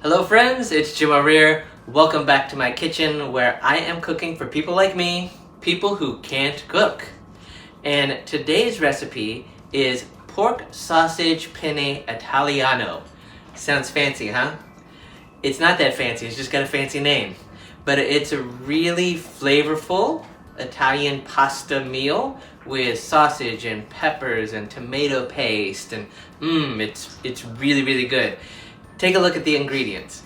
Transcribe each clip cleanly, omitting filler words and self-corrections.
Hello friends, it's Jim O'Rear. Welcome back to my kitchen where I am cooking for people like me, people who can't cook. And today's recipe is Pork Sausage Penne Italiano. Sounds fancy, huh? It's not that fancy, it's just got a fancy name. But it's a really flavorful Italian pasta meal with sausage and peppers and tomato paste, and it's really good. Take a look at the ingredients.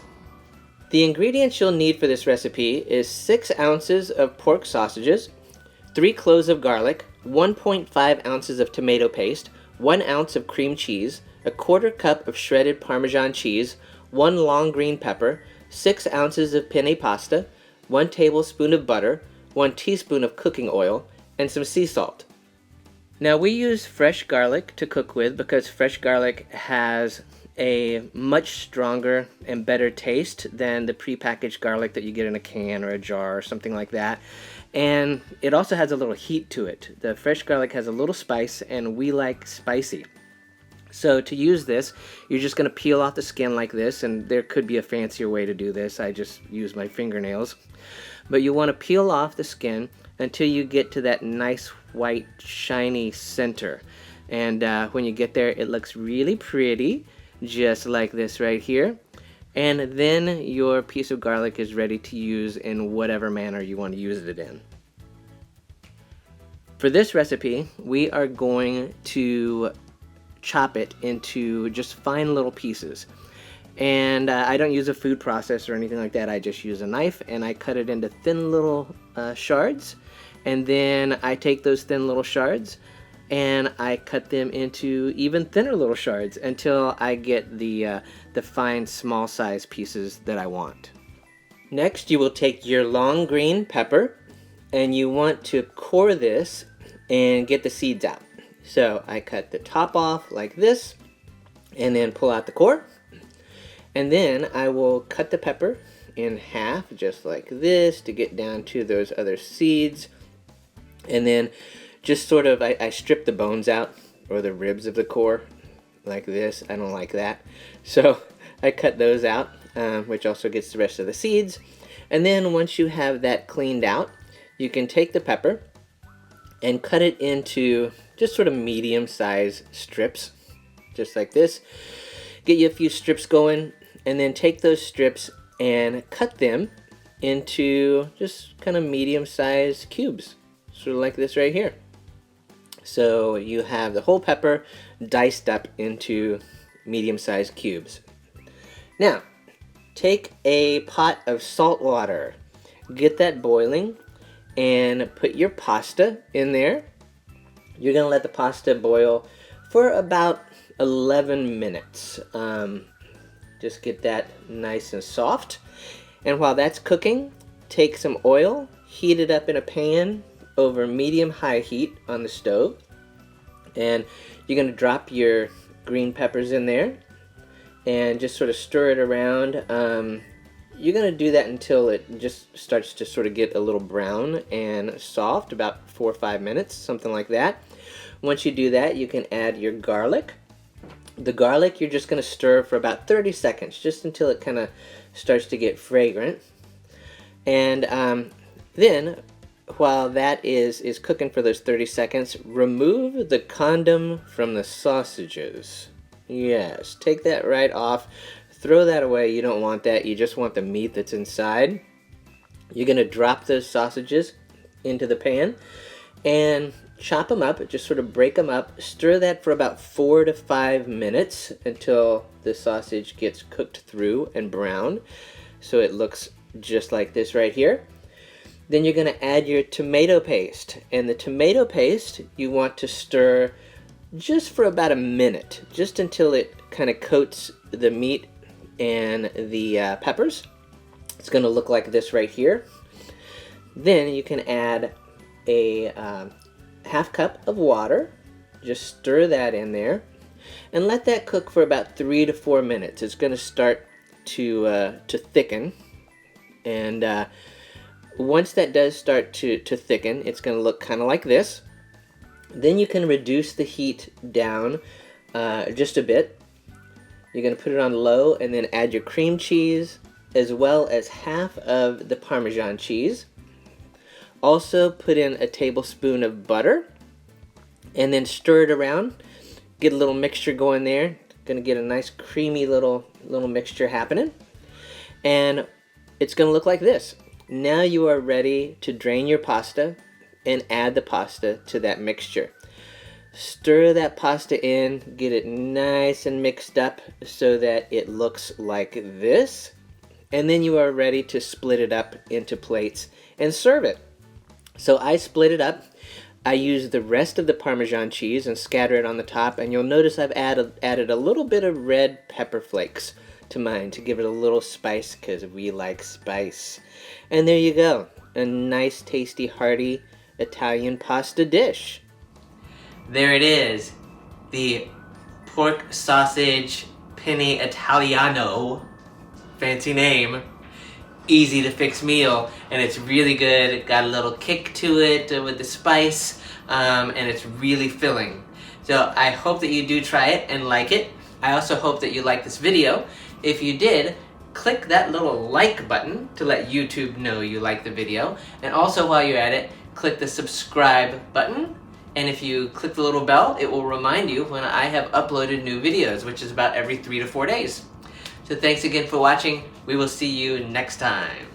The ingredients you'll need for this recipe is 6 ounces of pork sausages, 3 cloves of garlic, 1.5 ounces of tomato paste, 1 ounce of cream cheese, a 1/4 cup of shredded Parmesan cheese, 1 long green pepper, 6 ounces of penne pasta, 1 tablespoon of butter, 1 teaspoon of cooking oil, and some sea salt. Now we use fresh garlic to cook with because fresh garlic has a much stronger and better taste than the prepackaged garlic that you get in a can or a jar or something like that. And it also has a little heat to it. The fresh garlic has a little spice, and we like spicy. So to use this, you're just going to peel off the skin like this, and there could be a fancier way to do this. I just use my fingernails. But you want to peel off the skin until you get to that nice white shiny center. And when you get there, it looks really pretty, just like this right here. And then your piece of garlic is ready to use in whatever manner you want to use it in. For this recipe, we are going to chop it into just fine little pieces. And I don't use a food processor or anything like that. I just use a knife and I cut it into thin little shards. And then I take those thin little shards and I cut them into even thinner little shards until I get the fine small size pieces that I want. Next, you will take your long green pepper and you want to core this and get the seeds out. So I cut the top off like this and then pull out the core. And then I will cut the pepper in half just like this to get down to those other seeds. And then just sort of, I strip the bones out, or the ribs of the core, like this. I don't like that. So I cut those out, which also gets the rest of the seeds. And then once you have that cleaned out, you can take the pepper and cut it into just sort of medium-sized strips, just like this. Get you a few strips going, and then take those strips and cut them into just kind of medium-sized cubes, sort of like this right here. So you have the whole pepper diced up into medium-sized cubes. Now, take a pot of salt water, get that boiling, and put your pasta in there. You're going to let the pasta boil for about 11 minutes. Just get that nice and soft. And while that's cooking, take some oil, heat it up in a pan over medium-high heat on the stove, and you're going to drop your green peppers in there and just sort of stir it around. You're going to do that until it just starts to sort of get a little brown and soft, about 4 or 5 minutes, something like that. Once you do that, you can add your garlic. The garlic you're just going to stir for about 30 seconds, just until it kind of starts to get fragrant. And then while that is cooking for those 30 seconds, remove the condom from the sausages. Yes, take that right off. Throw that away. You don't want that. You just want the meat that's inside. You're going to drop those sausages into the pan and chop them up. Just sort of break them up. Stir that for about 4 to 5 minutes until the sausage gets cooked through and brown. So it looks just like this right here. Then you're going to add your tomato paste. And the tomato paste you want to stir just for about a minute, just until it kind of coats the meat and the peppers. It's going to look like this right here. Then you can add a half cup of water. Just stir that in there and let that cook for about 3 to 4 minutes. It's going to start to thicken, and once that does start to thicken, it's going to look kind of like this. Then you can reduce the heat down just a bit, You're going to put it on low and then add your cream cheese as well as half of the Parmesan cheese. Also put in a tablespoon of butter and then stir it around. Get a little mixture going there. Gonna get a nice creamy little mixture happening. And it's gonna look like this. Now you are ready to drain your pasta and add the pasta to that mixture. Stir that pasta in, get it nice and mixed up so that it looks like this. And then you are ready to split it up into plates and serve it. So I split it up. I use the rest of the Parmesan cheese and scatter it on the top, and you'll notice I've added a little bit of red pepper flakes to mine to give it a little spice because we like spice. And there you go, a nice, tasty, hearty Italian pasta dish. There it is, the Pork Sausage Penne Italiano, fancy name. Easy to fix meal, and it's really good. It got a little kick to it with the spice, and it's really filling. So I hope that you do try it and like it. I also hope that you like this video. If you did, click that little like button to let YouTube know you like the video. And also while you're at it, click the subscribe button. And if you click the little bell, it will remind you when I have uploaded new videos, which is about every 3 to 4 days. So thanks again for watching. We will see you next time.